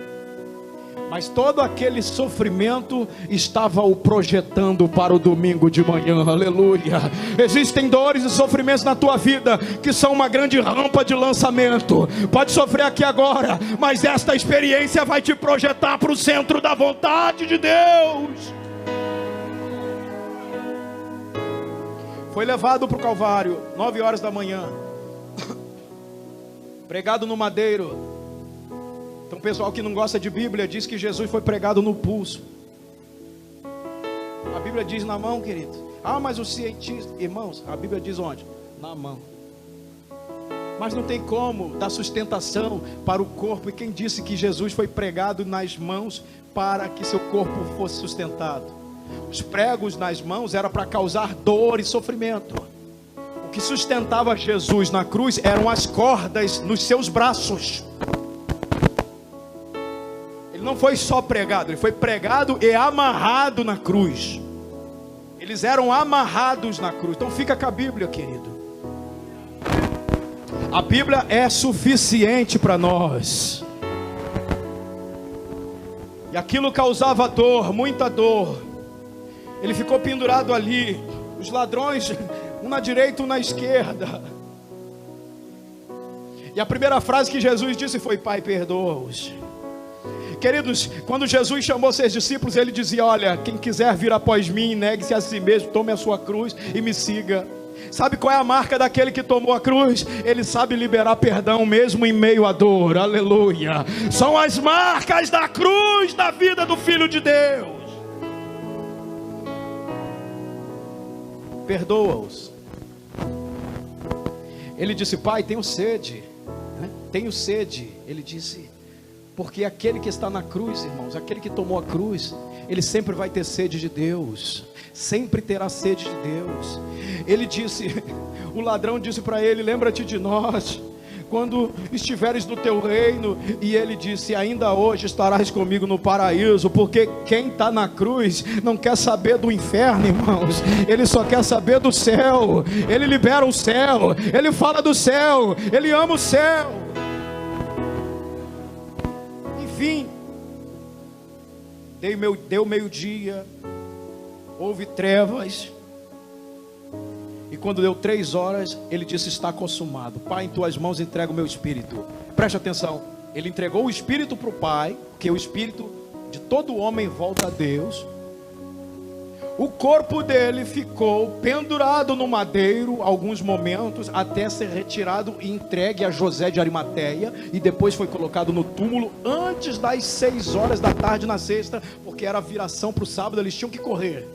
Mas todo aquele sofrimento estava o projetando para o domingo de manhã, aleluia. Existem dores e sofrimentos na tua vida que são uma grande rampa de lançamento. Pode sofrer aqui agora, mas esta experiência vai te projetar para o centro da vontade de Deus. Foi levado para o Calvário, 9 horas da manhã, pregado no madeiro. Então o pessoal que não gosta de Bíblia diz que Jesus foi pregado no pulso. A Bíblia diz na mão, querido. Ah, mas o cientista, irmãos, a Bíblia diz onde? Na mão. Mas não tem como dar sustentação para o corpo. E quem disse que Jesus foi pregado nas mãos para que seu corpo fosse sustentado? Os pregos nas mãos era para causar dor e sofrimento. O que sustentava Jesus na cruz eram as cordas nos seus braços. Não foi só pregado, ele foi pregado e amarrado na cruz. Eles eram amarrados na cruz. Então fica com a Bíblia, querido. A Bíblia é suficiente para nós. E aquilo causava dor, muita dor. Ele ficou pendurado ali. Os ladrões, um na direita, um na esquerda. E a primeira frase que Jesus disse foi: Pai, perdoa-os. Queridos, quando Jesus chamou seus discípulos, ele dizia: olha, quem quiser vir após mim, negue-se a si mesmo, tome a sua cruz e me siga. Sabe qual é a marca daquele que tomou a cruz? Ele sabe liberar perdão mesmo em meio à dor, aleluia. São as marcas da cruz da vida do Filho de Deus. Perdoa-os. Ele disse: Pai, tenho sede, tenho sede. Ele disse, porque aquele que está na cruz, irmãos, aquele que tomou a cruz, ele sempre vai ter sede de Deus, sempre terá sede de Deus. Ele disse, o ladrão disse para ele, lembra-te de nós, quando estiveres no teu reino. E ele disse, ainda hoje estarás comigo no paraíso. Porque quem está na cruz não quer saber do inferno, irmãos, ele só quer saber do céu. Ele libera o céu, ele fala do céu, ele ama o céu. Enfim, deu meio-dia, houve trevas, e quando deu 3 horas, ele disse, está consumado. Pai, em tuas mãos entrego o meu espírito. Preste atenção, ele entregou o espírito para o Pai, porque o espírito de todo homem volta a Deus. O corpo dele ficou pendurado no madeiro alguns momentos, até ser retirado e entregue a José de Arimateia, e depois foi colocado no túmulo antes das 6 horas da tarde na sexta, porque era a viração para o sábado, eles tinham que correr.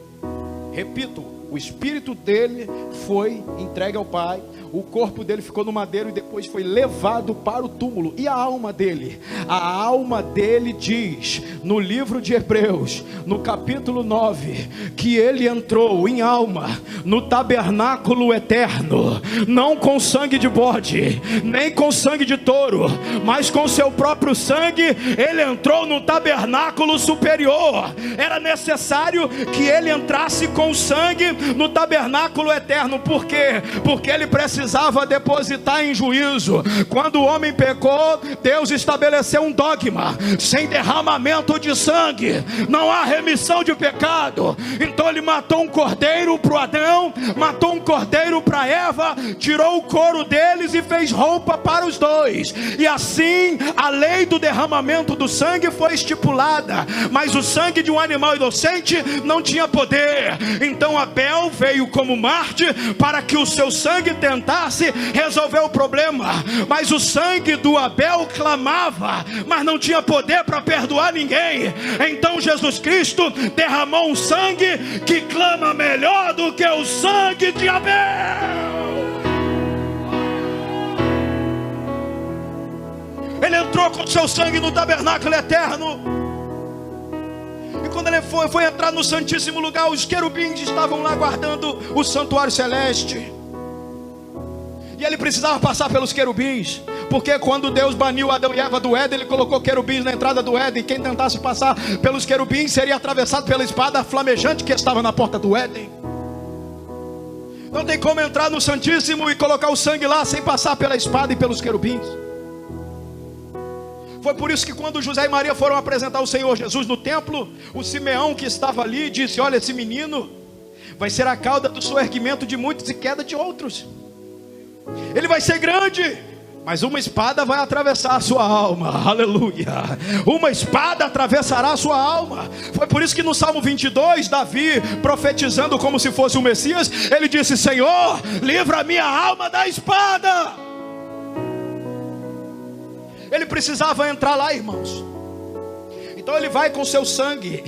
Repito, o espírito dele foi entregue ao Pai, o corpo dele ficou no madeiro e depois foi levado para o túmulo. E a alma dele? A alma dele diz, no livro de Hebreus, no capítulo 9, que ele entrou em alma no tabernáculo eterno, não com sangue de bode, nem com sangue de touro, mas com seu próprio sangue. Ele entrou no tabernáculo superior. Era necessário que ele entrasse com sangue no tabernáculo eterno. Por quê? Porque ele precisava depositar em juízo. Quando o homem pecou, Deus estabeleceu um dogma: sem derramamento de sangue não há remissão de pecado. Então ele matou um cordeiro para Adão, matou um cordeiro para Eva, tirou o couro deles e fez roupa para os dois. E assim a lei do derramamento do sangue foi estipulada, mas o sangue de um animal inocente não tinha poder. Então Abel veio como Marte para que o seu sangue tentasse resolver o problema, mas o sangue do Abel clamava, mas não tinha poder para perdoar ninguém. Então Jesus Cristo derramou um sangue que clama melhor do que o sangue de Abel. Ele entrou com seu sangue no tabernáculo eterno. E quando ele foi entrar no Santíssimo Lugar, os querubins estavam lá guardando o santuário celeste. E ele precisava passar pelos querubins, porque quando Deus baniu Adão e Eva do Éden, ele colocou querubins na entrada do Éden. Quem tentasse passar pelos querubins seria atravessado pela espada flamejante que estava na porta do Éden. Não tem como entrar no Santíssimo e colocar o sangue lá sem passar pela espada e pelos querubins. Foi por isso que quando José e Maria foram apresentar o Senhor Jesus no templo, o Simeão que estava ali disse: olha, esse menino vai ser a cauda do soerguimento de muitos e queda de outros. Ele vai ser grande, mas uma espada vai atravessar a sua alma. Aleluia. Uma espada atravessará a sua alma. Foi por isso que no Salmo 22, Davi, profetizando como se fosse o Messias, ele disse: Senhor, livra a minha alma da espada. Ele precisava entrar lá, irmãos. Então ele vai com seu sangue,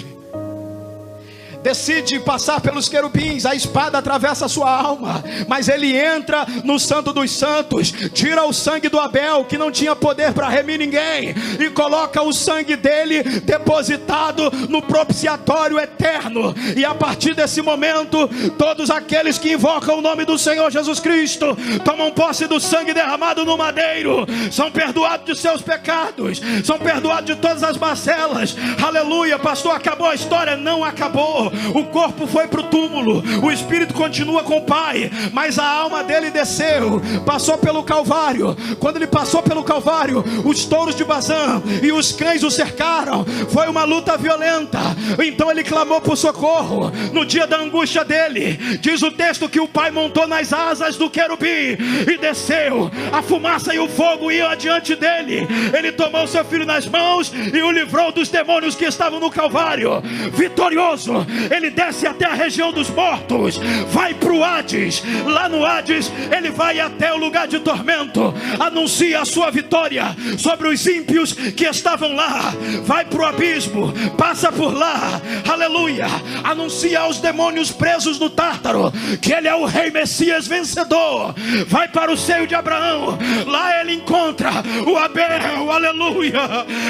decide passar pelos querubins, a espada atravessa a sua alma, mas ele entra no Santo dos Santos, tira o sangue do Abel, que não tinha poder para remir ninguém, e coloca o sangue dele depositado no propiciatório eterno. E a partir desse momento, todos aqueles que invocam o nome do Senhor Jesus Cristo, tomam posse do sangue derramado no madeiro, são perdoados de seus pecados, são perdoados de todas as mazelas. Aleluia. Pastor, acabou a história? Não acabou. O corpo foi para o túmulo, o espírito continua com o Pai, mas a alma dele desceu, passou pelo Calvário. Quando ele passou pelo Calvário, os touros de Bazã e os cães o cercaram. Foi uma luta violenta. Então ele clamou por socorro. No dia da angústia dele, diz o texto que o Pai montou nas asas do querubim e desceu. A fumaça e o fogo iam adiante dele. Ele tomou seu filho nas mãos e o livrou dos demônios que estavam no Calvário. Vitorioso, ele desce até a região dos mortos, vai para o Hades. Lá no Hades ele vai até o lugar de tormento, anuncia a sua vitória sobre os ímpios que estavam lá, vai para o abismo, passa por lá, aleluia, anuncia aos demônios presos no Tártaro que ele é o rei Messias vencedor, vai para o seio de Abraão, lá ele encontra o Abel, aleluia,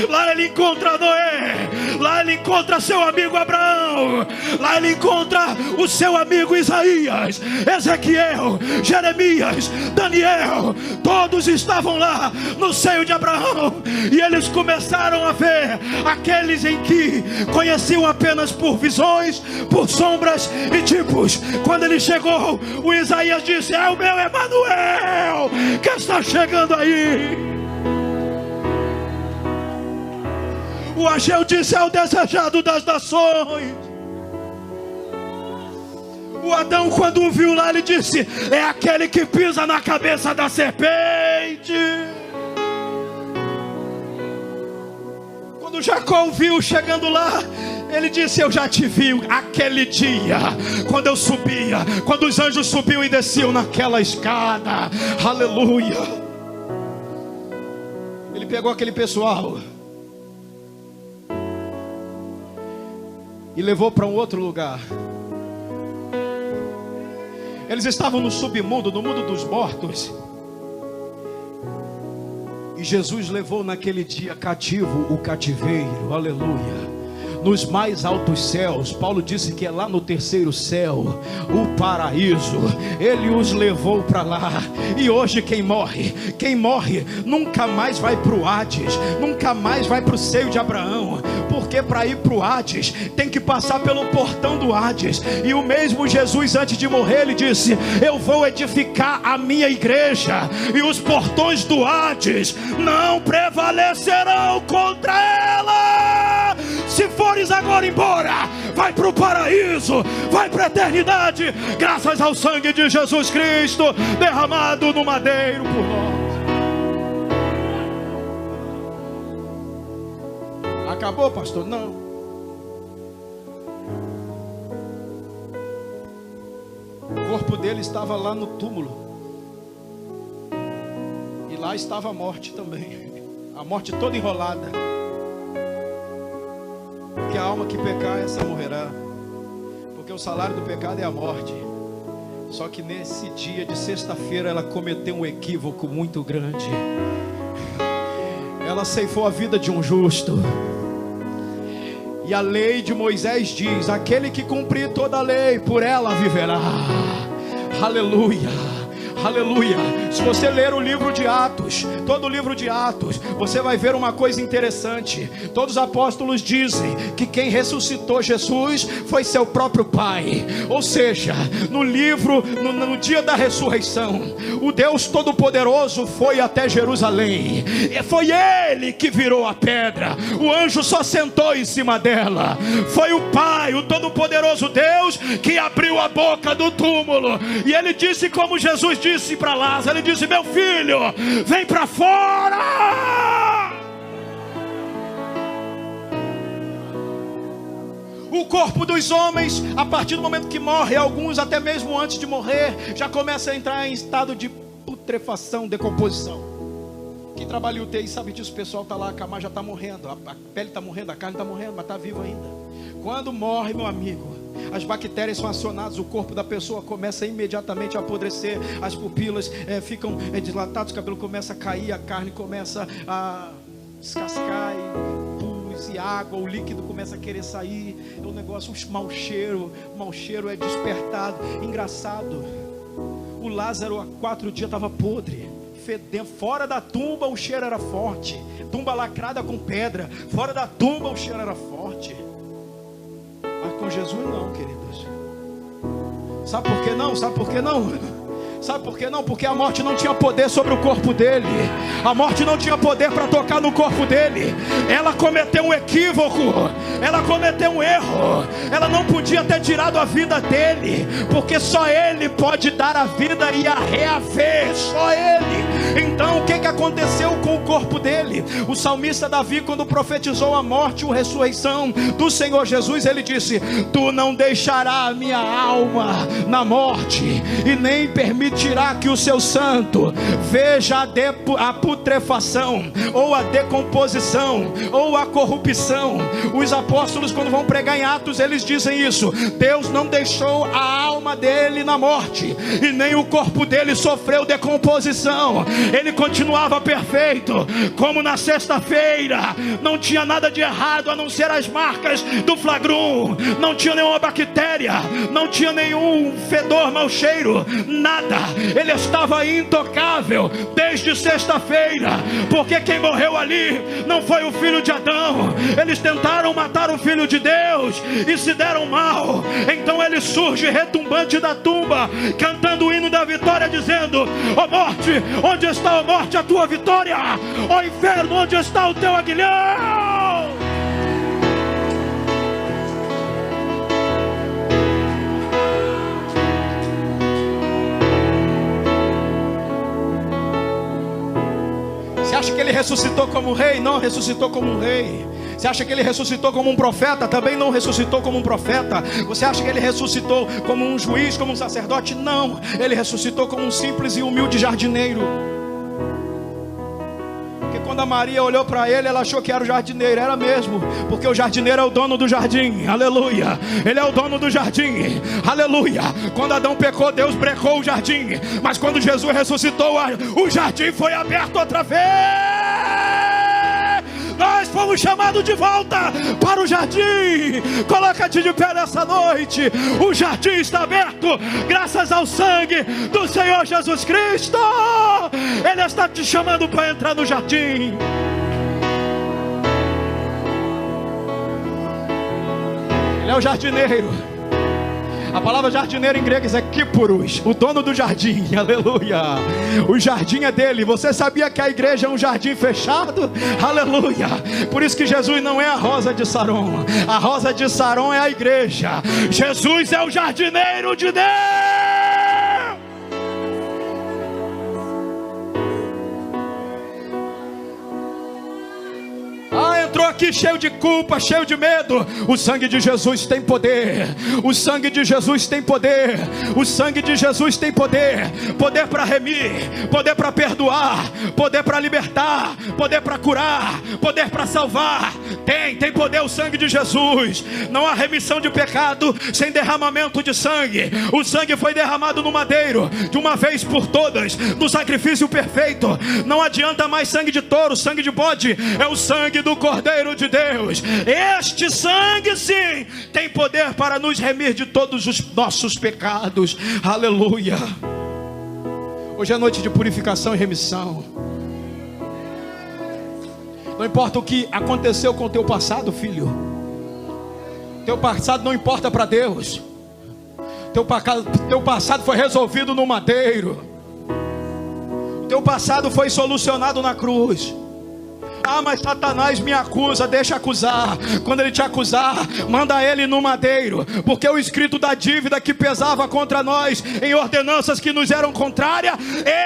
lá ele encontra Noé, lá ele encontra seu amigo Abraão, lá ele encontra o seu amigo Isaías, Ezequiel, Jeremias, Daniel, todos estavam lá no seio de Abraão, e eles começaram a ver aqueles em que conheciam apenas por visões, por sombras e tipos. Quando ele chegou, o Isaías disse: é o meu Emanuel que está chegando aí. O Ageu disse: é o desejado das nações. O Adão, quando o viu lá, ele disse: é aquele que pisa na cabeça da serpente. Quando Jacó o viu chegando lá, ele disse: eu já te vi aquele dia, quando eu subia, quando os anjos subiam e desciam naquela escada, aleluia. Ele pegou aquele pessoal e levou para um outro lugar. Eles estavam no submundo, no mundo dos mortos. E Jesus levou naquele dia cativo o cativeiro, aleluia. Nos mais altos céus, Paulo disse que é lá no terceiro céu, o paraíso, ele os levou para lá. E hoje quem morre nunca mais vai para o Hades, nunca mais vai para o seio de Abraão, porque para ir para o Hades tem que passar pelo portão do Hades. E o mesmo Jesus, antes de morrer, ele disse: eu vou edificar a minha igreja, e os portões do Hades não prevalecerão contra ela. Se fores agora embora, vai para o paraíso, vai para a eternidade, graças ao sangue de Jesus Cristo derramado no madeiro por nós. Acabou, pastor? Não. O corpo dele estava lá no túmulo, e lá estava a morte também, a morte toda enrolada. Que a alma que pecar, essa morrerá, porque o salário do pecado é a morte. Só que nesse dia de sexta-feira ela cometeu um equívoco muito grande. Ela ceifou a vida de um justo. E a lei de Moisés diz: aquele que cumprir toda a lei, por ela viverá. Aleluia. Aleluia. Se você ler o livro de Atos, todo o livro de Atos, você vai ver uma coisa interessante. Todos os apóstolos dizem que quem ressuscitou Jesus foi seu próprio Pai. Ou seja, no livro, no dia da ressurreição, o Deus Todo-Poderoso foi até Jerusalém, e foi Ele que virou a pedra, o anjo só sentou em cima dela. Foi o Pai, o Todo-Poderoso Deus, que abriu a boca do túmulo, e Ele disse como Jesus disse para Lázaro, ele disse: meu filho, vem para fora. O corpo dos homens, a partir do momento que morre, alguns até mesmo antes de morrer, já começa a entrar em estado de putrefação, decomposição. Quem trabalha em UTI sabe disso. O pessoal está lá, a cama já está morrendo, a pele está morrendo, a carne está morrendo, mas está vivo ainda. Quando morre, meu amigo, as bactérias são acionadas, o corpo da pessoa começa imediatamente a apodrecer, as pupilas ficam dilatadas, o cabelo começa a cair, a carne começa a descascar, e pus e água, o líquido começa a querer sair, é um negócio, um mau cheiro é despertado. Engraçado, o Lázaro há 4 dias estava podre, fedendo. Fora da tumba o cheiro era forte, tumba lacrada com pedra, fora da tumba o cheiro era forte. Mas com Jesus não, queridos. Sabe por que não? Sabe por que não? Sabe por que não? Porque a morte não tinha poder sobre o corpo dele. A morte não tinha poder para tocar no corpo dele. Ela cometeu um equívoco, ela cometeu um erro. Ela não podia ter tirado a vida dele, porque só Ele pode dar a vida e a reaver. Só Ele. Então o que aconteceu com o corpo dele? O salmista Davi, quando profetizou a morte e a ressurreição do Senhor Jesus, ele disse: tu não deixarás a minha alma na morte, e nem permitirá que o seu santo veja a putrefação, ou a decomposição, ou a corrupção. Os apóstolos, quando vão pregar em Atos, eles dizem isso: Deus não deixou a alma dele na morte, e nem o corpo dele sofreu decomposição. Ele continuava perfeito, como na sexta-feira. Não tinha nada de errado, a não ser as marcas do flagrum. Não tinha nenhuma bactéria, não tinha nenhum fedor, mau cheiro, nada. Ele estava intocável desde sexta-feira, porque quem morreu ali não foi o filho de Adão. Eles tentaram matar o filho de Deus e se deram mal. Então ele surge retumbante da tumba, cantando o hino da vitória, dizendo: ó morte, onde está a morte, a tua vitória? Ó inferno, onde está o teu aguilhão? Você acha que ele ressuscitou como um rei? Não ressuscitou como um rei. Você acha que ele ressuscitou como um profeta? Também não ressuscitou como um profeta. Você acha que ele ressuscitou como um juiz, como um sacerdote? Não, ele ressuscitou como um simples e humilde jardineiro. Porque quando a Maria olhou para ele, ela achou que era o jardineiro. Era mesmo, porque o jardineiro é o dono do jardim. Aleluia. Ele é o dono do jardim. Aleluia. Quando Adão pecou, Deus brecou o jardim. Mas quando Jesus ressuscitou, o jardim foi aberto outra vez. Nós fomos chamados de volta para o jardim. Coloca-te de pé nessa noite. O jardim está aberto graças ao sangue do Senhor Jesus Cristo. Ele está te chamando para entrar no jardim. Ele é o jardineiro. A palavra jardineiro em grego é Kipuros, o dono do jardim. Aleluia. O jardim é dele. Você sabia que a igreja é um jardim fechado? Aleluia. Por isso que Jesus não é a rosa de Saron. A rosa de Saron é a igreja. Jesus é o jardineiro de Deus. Entrou aqui cheio de culpa, cheio de medo. O sangue de Jesus tem poder. O sangue de Jesus tem poder. O sangue de Jesus tem poder. Poder para remir, poder para perdoar, poder para libertar, poder para curar, poder para salvar. Tem poder o sangue de Jesus. Não há remissão de pecado sem derramamento de sangue. O sangue foi derramado no madeiro de uma vez por todas, no sacrifício perfeito. Não adianta mais sangue de touro, sangue de bode. É o sangue do Cordeiro de Deus. Este sangue sim tem poder para nos remir de todos os nossos pecados. Aleluia. Hoje é noite de purificação e remissão. Não importa o que aconteceu com o teu passado, filho. Teu passado não importa para Deus. Teu passado foi resolvido no madeiro. Teu passado foi solucionado na cruz. Ah, mas Satanás me acusa. Deixa acusar. Quando ele te acusar, manda ele no madeiro, porque o escrito da dívida que pesava contra nós, em ordenanças que nos eram contrárias,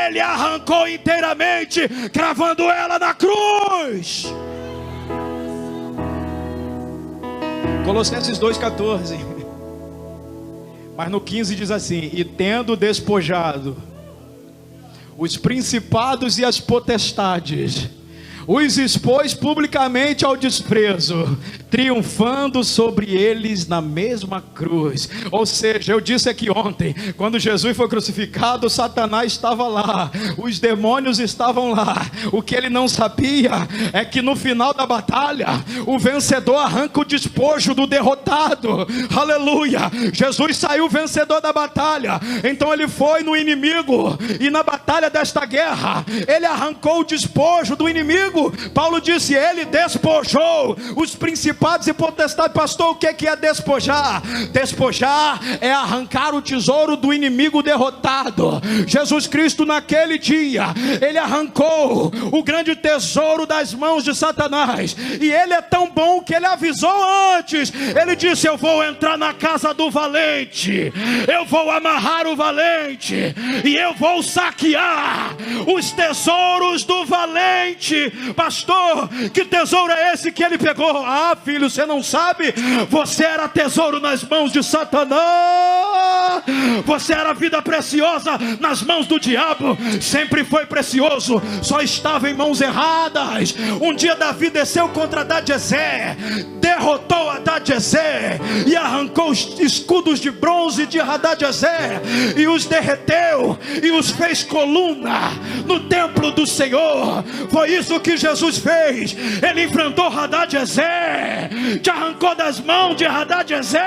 ele arrancou inteiramente, cravando ela na cruz. Colossenses 2,14. Mas no 15 diz assim: e tendo despojado os principados e as potestades, os expôs publicamente ao desprezo, triunfando sobre eles na mesma cruz. Ou seja, eu disse aqui ontem, quando Jesus foi crucificado, Satanás estava lá, os demônios estavam lá. O que ele não sabia é que no final da batalha, o vencedor arranca o despojo do derrotado. Aleluia. Jesus saiu vencedor da batalha. Então ele foi no inimigo, e na batalha desta guerra, ele arrancou o despojo do inimigo. Paulo disse: ele despojou os principais principados e potestades. Pastor, o que é despojar? Despojar é arrancar o tesouro do inimigo derrotado. Jesus Cristo naquele dia, ele arrancou o grande tesouro das mãos de Satanás, e ele é tão bom que ele avisou antes. Ele disse: eu vou entrar na casa do valente, eu vou amarrar o valente, e eu vou saquear os tesouros do valente. Pastor, que tesouro é esse que ele pegou? Ah, filho, você não sabe? Você era tesouro nas mãos de Satanás. Você era vida preciosa nas mãos do diabo. Sempre foi precioso, só estava em mãos erradas. Um dia Davi desceu contra Adad-ezer, derrotou Adad-ezer e arrancou os escudos de bronze de Adad-ezer e os derreteu e os fez coluna no templo do Senhor. Foi isso que Jesus fez. Ele enfrentou Adad-ezer, te arrancou das mãos de Adad-ezer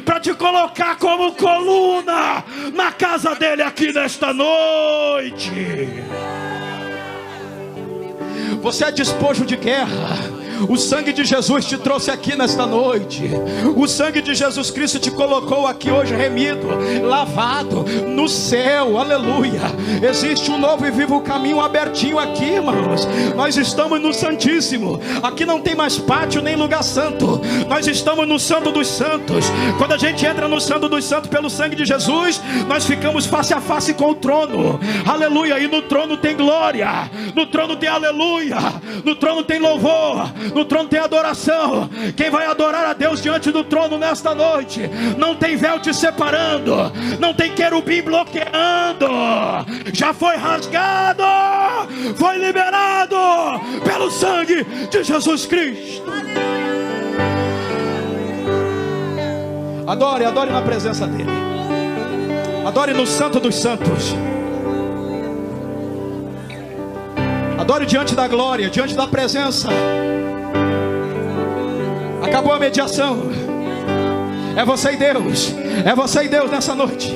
para te colocar como coluna na casa dele aqui nesta noite. Você é despojo de guerra. O sangue de Jesus te trouxe aqui nesta noite. O sangue de Jesus Cristo te colocou aqui hoje remido, lavado no céu, aleluia. Existe um novo e vivo caminho abertinho aqui, irmãos. Nós estamos no Santíssimo. Aqui não tem mais pátio nem lugar santo. Nós estamos no Santo dos Santos. Quando a gente entra no Santo dos Santos pelo sangue de Jesus, nós ficamos face a face com o trono, aleluia. E no trono tem glória, no trono tem aleluia, no trono tem louvor, no trono tem adoração. Quem vai adorar a Deus diante do trono nesta noite? Não tem véu te separando, não tem querubim bloqueando. Já foi rasgado, foi liberado pelo sangue de Jesus Cristo. Adore, adore na presença dele. Adore no Santo dos Santos. Adore diante da glória, diante da presença. Acabou a mediação. É você e Deus. É você e Deus nessa noite.